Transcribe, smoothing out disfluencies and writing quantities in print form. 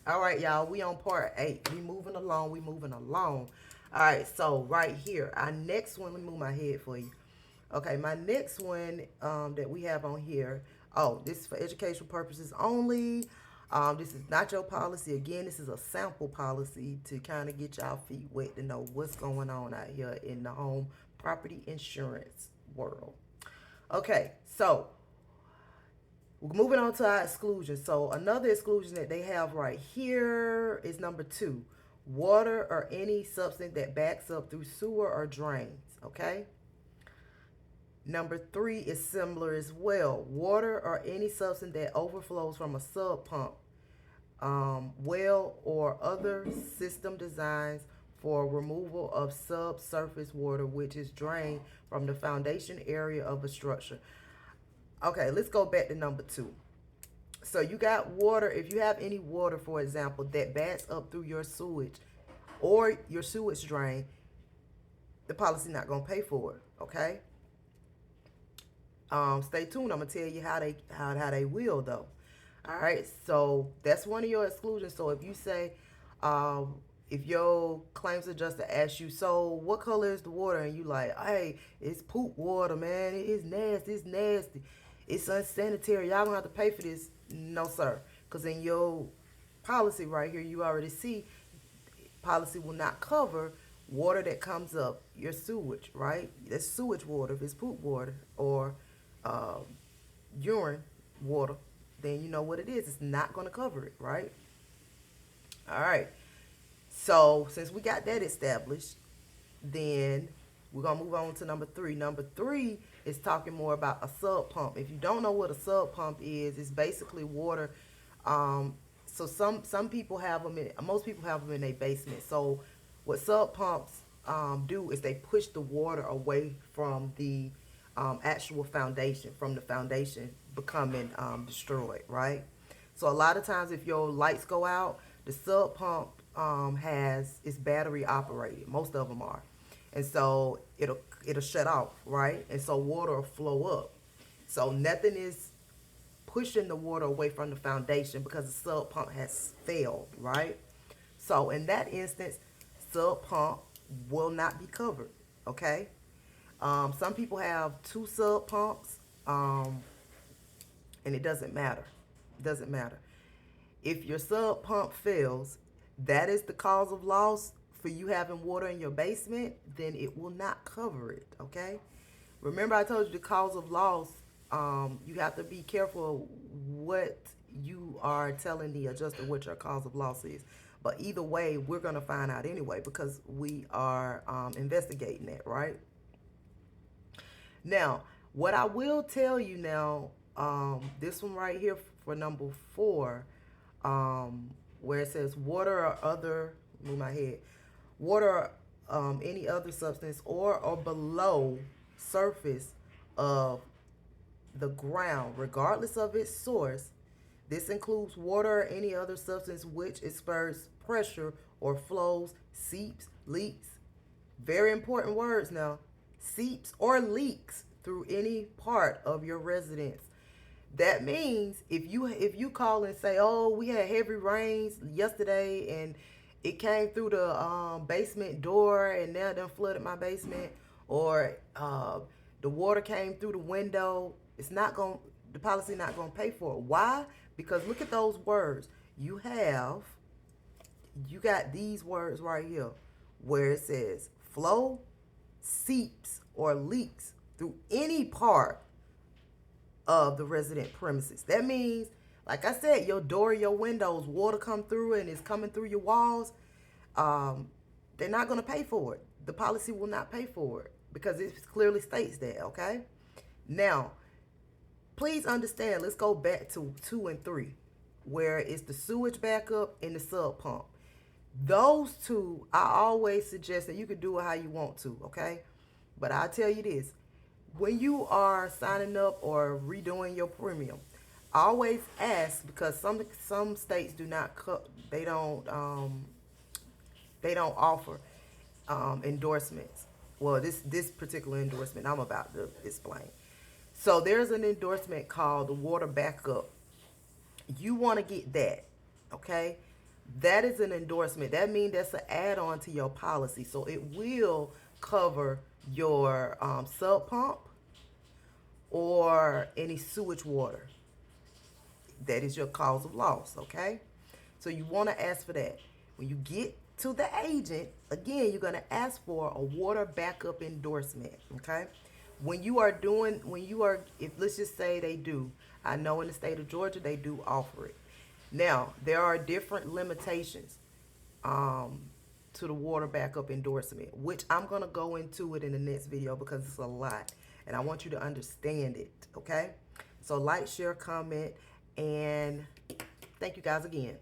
All right, y'all, we on part 8. We moving along, we moving along. All right, so right here, our next one, let me move my head for you. Okay, my next one that we have on here, oh, this is for educational purposes only. This is not your policy. Again, this is a sample policy to kind of get y'all feet wet to know what's going on out here in the home property insurance world. Okay, so moving on to our exclusion. So another exclusion that they have right here is number 2. Water or any substance that backs up through sewer or drains. Okay. Number 3 is similar as well. Water or any substance that overflows from a sub pump, well, or other system designs for removal of subsurface water which is drained from the foundation area of a structure. Okay, let's go back to number 2. So you got water. If you have any water, for example, that backs up through your sewage or your sewage drain, the policy not gonna pay for it. Okay. Stay tuned. I'm gonna tell you how they will though. All right. So that's one of your exclusions. So if you say, if your claims adjuster asks you, so what color is the water, and you like, hey, it's poop water, man. It's nasty. It's nasty. It's unsanitary. Y'all don't have to pay for this. No, sir. Because in your policy right here, you already see policy will not cover water that comes up your sewage, right? That's sewage water. If it's poop water or um, urine water, then you know what it is. It's not going to cover it, right? All right. So since we got that established, then we're gonna move on to number 3. Number 3 is talking more about a sub pump. If you don't know what a sub pump is, it's basically water. So some people have them in. Most people have them in their basement. So what sub pumps do is they push the water away from the actual foundation, from the foundation becoming destroyed, right? So a lot of times, if your lights go out, the sub pump has it's battery operated. Most of them are, and so it'll shut off, right? And so water will flow up. So nothing is pushing the water away from the foundation because the sub pump has failed, right? So in that instance, sub pump will not be covered. Okay. Some people have 2 sub pumps, and it doesn't matter. It doesn't matter. If your sub pump fails, that is the cause of loss for you having water in your basement, then it will not cover it. Okay. Remember, I told you the cause of loss. You have to be careful what you are telling the adjuster what your cause of loss is. But either way, we're gonna find out anyway because we are investigating that, right? Now, what I will tell you now, this one right here for number 4, where it says water or other, move my head, water, any other substance or below surface of the ground, regardless of its source. This includes water or any other substance which exerts pressure or flows, seeps, leaks. Very important words now. Seeps or leaks through any part of your residence. That means if you call and say, "Oh, we had heavy rains yesterday and it came through the basement door and now it done flooded my basement," or the water came through the window, it's not going. The policy not going to pay for it. Why? Because look at those words. You got these words right here, where it says flow, seeps, or leaks through any part of the resident premises. That means, like I said, your door, your windows, water come through and it's coming through your walls. Um, they're not going to pay for it. The policy will not pay for it because it clearly states that. Okay. Now, please understand. Let's go back to 2 and 3, where it's the sewage backup and the sub pump. Those two, I always suggest that you can do it how you want to. Okay. But I'll tell you this: when you are signing up or redoing your premium, always ask, because some states do not they don't offer endorsements. Well, this particular endorsement I'm about to explain. So there's an endorsement called the water backup. You want to get that, okay? That is an endorsement. That means that's an add-on to your policy. So it will cover your sub pump or any sewage water. That is your cause of loss, okay? So you want to ask for that. When you get to the agent, again, you're going to ask for a water backup endorsement, okay? If let's just say they do, I know in the state of Georgia, they do offer it. Now, there are different limitations to the water backup endorsement, which I'm going to go into it in the next video because it's a lot. And I want you to understand it, okay? So like, share, comment, and thank you guys again.